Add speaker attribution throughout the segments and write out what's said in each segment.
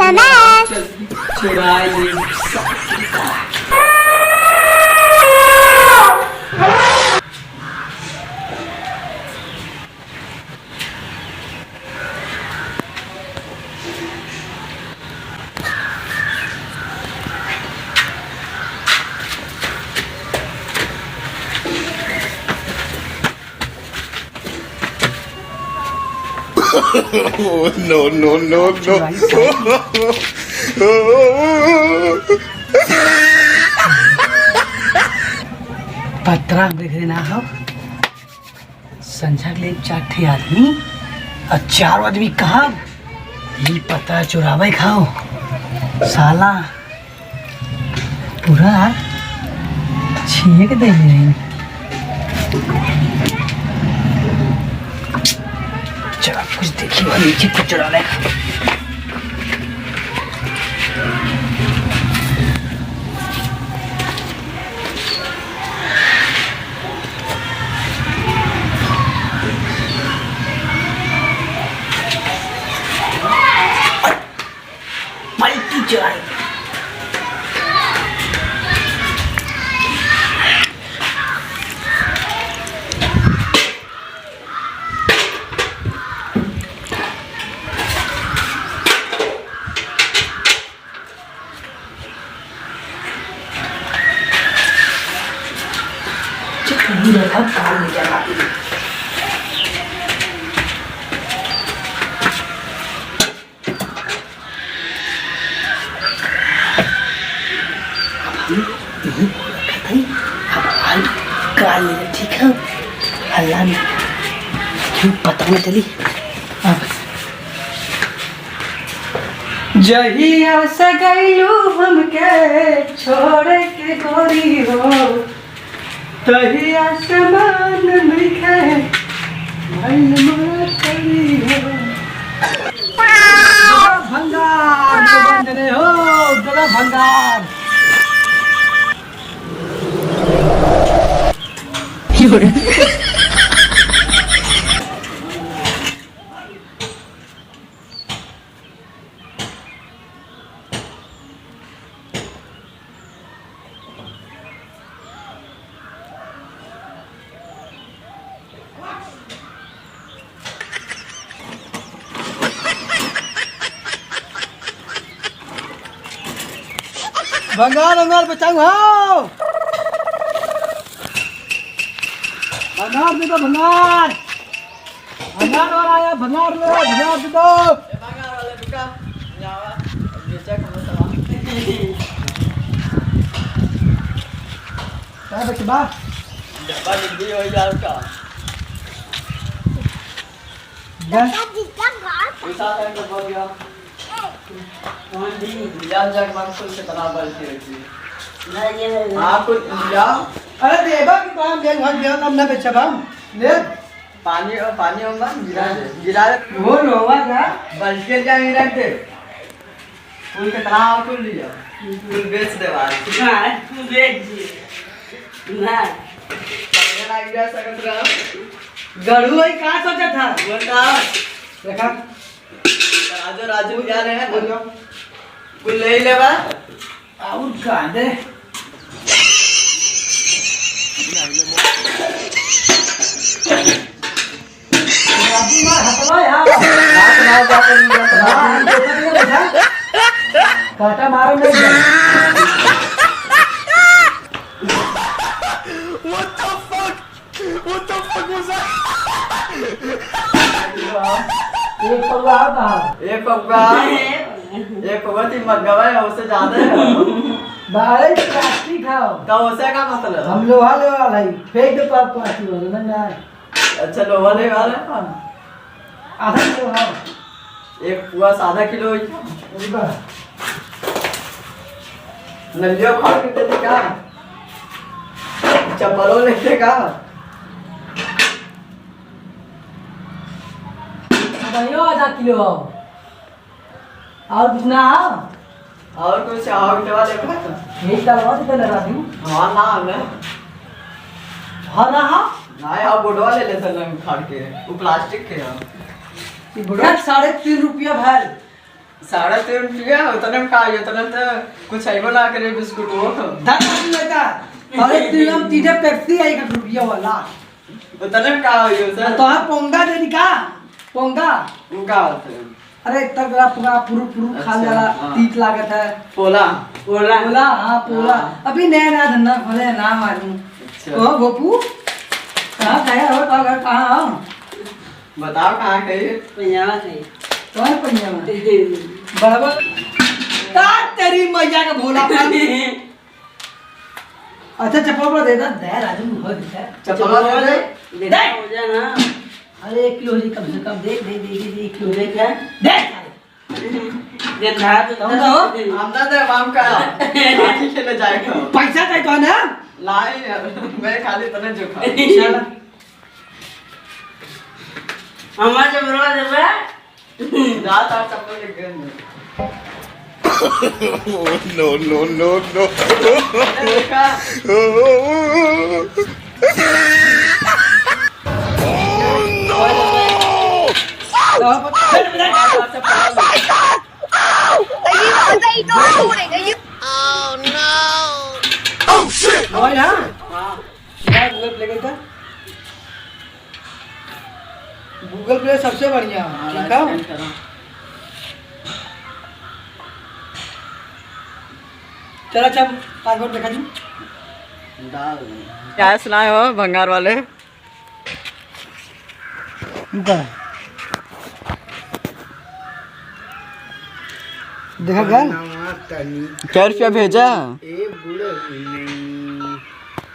Speaker 1: SMS
Speaker 2: चुराई
Speaker 3: no, no, no, no.
Speaker 2: पत्रा देख रहे ना हो संझा के लिए 4 ठे आदमी और 4 आदमी कहा ये पत्रा चुरावे खाओ साला पूरा छीए के दे रहे चलो कुछ देखिए नीचे कुछ चुरावे खाओ चुराई चिकनी रखा काल में जगाती काल में ठीक है हल्ला में क्यों पता नहीं चली अब जहिया से गईलू हमके छोड़ के गोरी हो तहिया से मन लिखे मन करी हो भंगार तो बंद रे हो बड़ा भंगार भंगार भंगार बचाओ हो भंगार दे दो भंगार भंगार वाला आया भंगार दे दो भंगार वाले दुका जावा बेचा कम सवा क्या बचबा डब्बा जल्दी हो यार का पैसा टाइम तो हो गया कौन दी यार जग मांग से तना बलती रखी आपको जाओ अरे देबा की काम देख भाग देव तब ना बेचा हम ले पानी होगा गिरा वो रोवा था बल्कि जाएंगे रखते फूल के तरह फूल लिया फूल बेच दे भाई हां तू बेच जी ना ना गिरा सकत रहा गड़ू भाई का सोचा था वो का देखा राजू क्या रहे हैं बोलो कुल ले लेबा और का दे अभी मार हटवा यार हाथ ना जा कर काटा मारो नहीं
Speaker 3: What the fuck was that?
Speaker 2: एक पौवा आता
Speaker 4: एक पौवा थी मगवा है उससे ज्यादा है
Speaker 2: बारे प्लास्टिक खाओ
Speaker 4: का उससे का मतलब
Speaker 2: हम लोहा ले वाला है फेंक दो पाप प्लास्टिक वाला ना
Speaker 4: अच्छा लोहा ले वाला है
Speaker 2: आधा लोहा
Speaker 4: एक पूरा आधा किलो है नलियो खा के देते का चप्पलों लेते का
Speaker 2: भाइयों आधा किलो और कुछ ना
Speaker 4: और कुछ और के वाले का
Speaker 2: एक तलवा से लगा दूं
Speaker 4: हां ना ना
Speaker 2: हां ना हां
Speaker 4: ना यार बोडवा ले लेते हैं फाड़ के वो प्लास्टिक के है
Speaker 2: ये बुढ़ा 3.5 रुपया भाई
Speaker 4: 3.5 रुपया उतने में खाई उतने तो कुछ आइबो ना करे बिस्कुट वो
Speaker 2: धन लेता अरे तीनम तीजे पेप्सी आई का रुपया वाला
Speaker 4: उतने में का हो सर
Speaker 2: तो आप पोंगा दे दिखा पोंगा
Speaker 4: उनका होता है
Speaker 2: अरे इतना बड़ा पूरा पुरु पुरु खा
Speaker 4: अच्छा,
Speaker 2: जाला
Speaker 4: हाँ।
Speaker 2: तीत लागत है
Speaker 4: पोला
Speaker 2: पोला पोला हाँ पोला
Speaker 4: हाँ।
Speaker 2: अभी नया नया धंधा खोले ना मालूम
Speaker 4: अच्छा।
Speaker 2: ओ गोपू कहाँ गया हो कहाँ हो
Speaker 4: बताओ कहाँ गए
Speaker 1: पंजाब से
Speaker 2: कौन पंजाब में बराबर ता तेरी मैया का भोला पान अच्छा चप्पल पर दे दे राजू हो दे
Speaker 4: चप्पल दे दे
Speaker 1: देखा हो जाए ना
Speaker 2: अरे 1 किलो ही कम से कम दे 1 किलो दे
Speaker 1: देखा
Speaker 2: दे
Speaker 1: देखा तो
Speaker 4: हमने तो वाम का आखी खेले जाएगा
Speaker 2: पैसा चाहिए तो ना
Speaker 4: लाई मैं खाली तने जो खा
Speaker 2: चल
Speaker 1: हमारे जब रोज देबे
Speaker 4: रात आप चप्पल ले गए
Speaker 3: no, no, no, no.
Speaker 4: देखा
Speaker 2: और हां क्या गूगल प्ले का गूगल प्ले सबसे बढ़िया ठीक है चल अच्छा पासवर्ड दिखा दूं
Speaker 4: क्या सुनाए हो भंगार वाले
Speaker 2: देखा गया
Speaker 4: क्या रुपया भेजा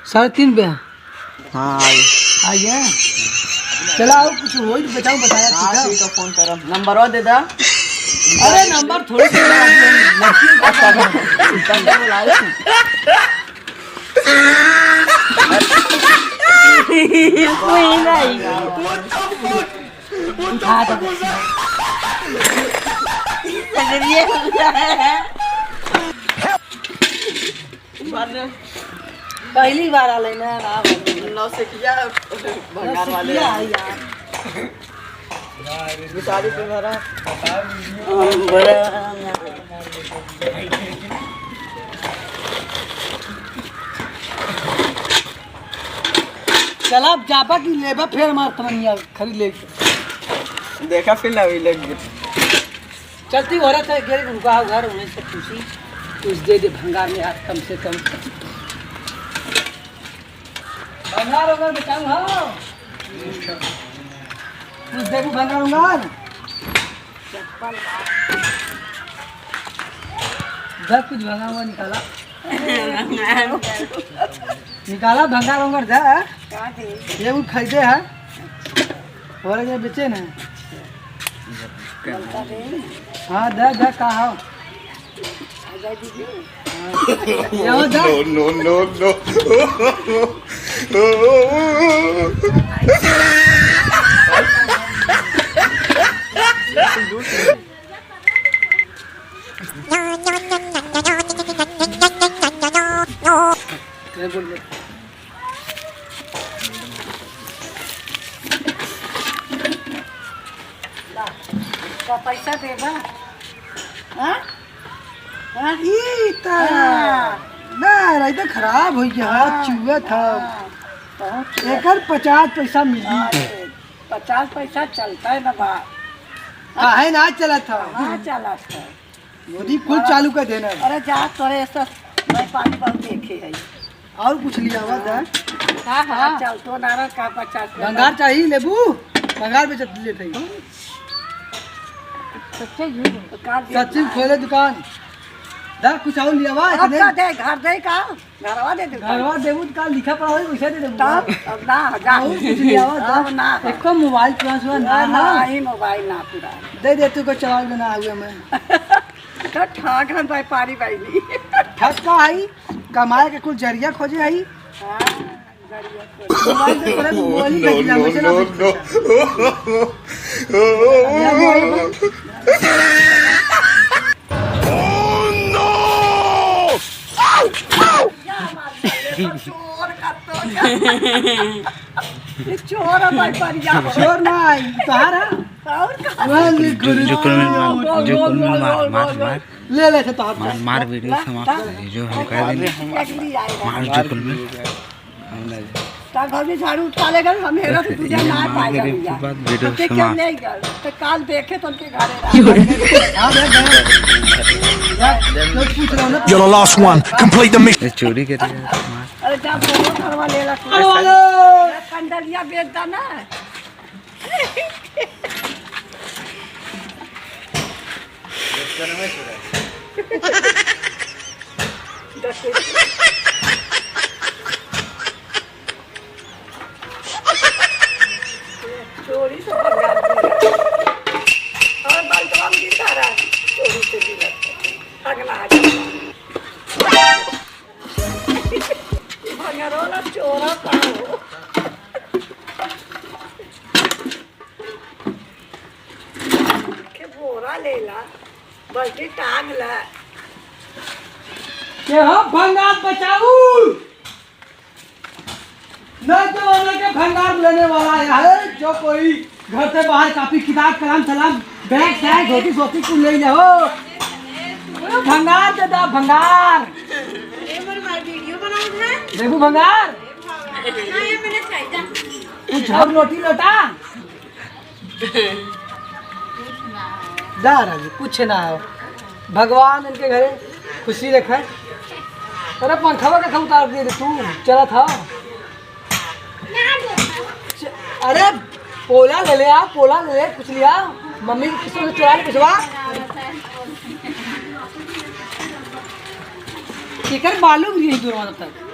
Speaker 2: 3.5 पे
Speaker 4: हाँ
Speaker 2: आ गया चला आओ कुछ हो ही बचाओ बताया ठीक है
Speaker 4: ठीक है फोन करो नंबर और दे दा
Speaker 2: अरे नंबर थोड़ी सी लड़की का
Speaker 1: कोई नहीं
Speaker 2: उठा दो
Speaker 1: सगरिए
Speaker 2: पहली बार आ लेना
Speaker 4: नौ से किया भंगार वाले
Speaker 2: यार
Speaker 4: बेचारी पे मेरा
Speaker 2: चला जापा की लेबा फिर मार तमनिया खरीद ले
Speaker 4: देखा फिर लगी लग
Speaker 2: चलती हो रहा था गेरी उनका घर उन्हें से पूछी कुछ दे दे भंगार में आज कम से कम भंगार होगा बेचाऊ हाँ कुछ देखो भंगार होगा जब कुछ भंगार हुआ निकाला निकाला भंगार होगा जा ये वो खरीदे है और ये बेचे ना हाँ दे दे कहा
Speaker 3: No, no, no,
Speaker 1: पैसा देबा
Speaker 2: ना तो खराब हो गया चूहे था एक 50 पैसा मिली
Speaker 1: 50 पैसा चलता है ना बा
Speaker 2: काहे ना चला था
Speaker 1: हाँ चला था
Speaker 2: मोदी कुल चालू कर देना
Speaker 1: अरे जा तोरे ऐसा मैं पानी बहुत देखे है
Speaker 2: और कुछ लिया हुआ था
Speaker 1: हाँ हाँ चल तो नारा का 50
Speaker 2: भंगार चाहिए लेबू भंगार बेच लेते
Speaker 1: सच्चे झूठ कार
Speaker 2: सच्ची खोले दुकान दा कुछ और लिया हुआ
Speaker 1: अब का दे घर दे का घरवा दे दे
Speaker 2: घरवा देबू का लिखा पड़ा हो पैसा दे देबू
Speaker 1: तब अब ना जा
Speaker 2: और कुछ लिया हुआ
Speaker 1: अब ना
Speaker 2: एको मोबाइल ट्रांसफर
Speaker 1: ना
Speaker 2: ना
Speaker 1: ना
Speaker 2: ना
Speaker 1: ही मोबाइल ना पूरा
Speaker 2: दे दे तू को चला लेना हुए मैं
Speaker 1: तो ठाक हम भाई पारी भाई नहीं
Speaker 2: ठग का आई कमाए के कुछ जरिया खोजे आई
Speaker 1: हाँ गरिया को
Speaker 2: मोबाइल से करे मोबाइल
Speaker 3: no,
Speaker 2: भेजिला
Speaker 3: no,
Speaker 2: वैसे ना
Speaker 1: चोर का तो ये चोर है भाई परिया
Speaker 2: चोर ना आई तोहार है
Speaker 1: और कहाँ?
Speaker 5: जो कुल में मार
Speaker 2: ले ले तो आप
Speaker 5: मार वीडियो समाप्त है जो हम कह रहे हैं
Speaker 1: एक ली आएगा
Speaker 5: मार जो कुल में
Speaker 1: ता घर में झाड़ू उठा लेगा हम हेरा तो तुझे ना पाएगा भैया
Speaker 5: बाद वीडियो
Speaker 1: तो क्या
Speaker 5: समाप्त
Speaker 1: ले गए तो काल देखे तो उनके घरे
Speaker 2: हां पूछ रहा हूं ना
Speaker 6: You're the last one. Complete the mission.
Speaker 5: ये चोरी कर रही है मार
Speaker 1: अरे जा बोलो करवा ले ला
Speaker 2: वाले
Speaker 1: कंडलिया बेचता ना चोरी से भंगार दिया और बलराम की तरह चोरी से दिया अगला भंगारोला चोरा पाओ के बोरा ले ला बल्कि टांग ला
Speaker 2: के हो भंगार बचाऊ न जमाने के भंगार लेने वाला है जो कोई घर से बाहर कापी किताब कलम सलाम बैग सैग धोती सोती कुल ले जाओ भंगार दे दा भंगार देखो भंगार कुछ और रोटी लोटा जा राजी कुछ ना हो भगवान इनके घरे खुशी रखे अरे पंखा का उतार दिए तू चला था अरे पोला ले ले आप पोला ले ले कुछ लिया मम्मी की किसी से चुरा ले पिछवा टिकर मालूम नहीं दूर तक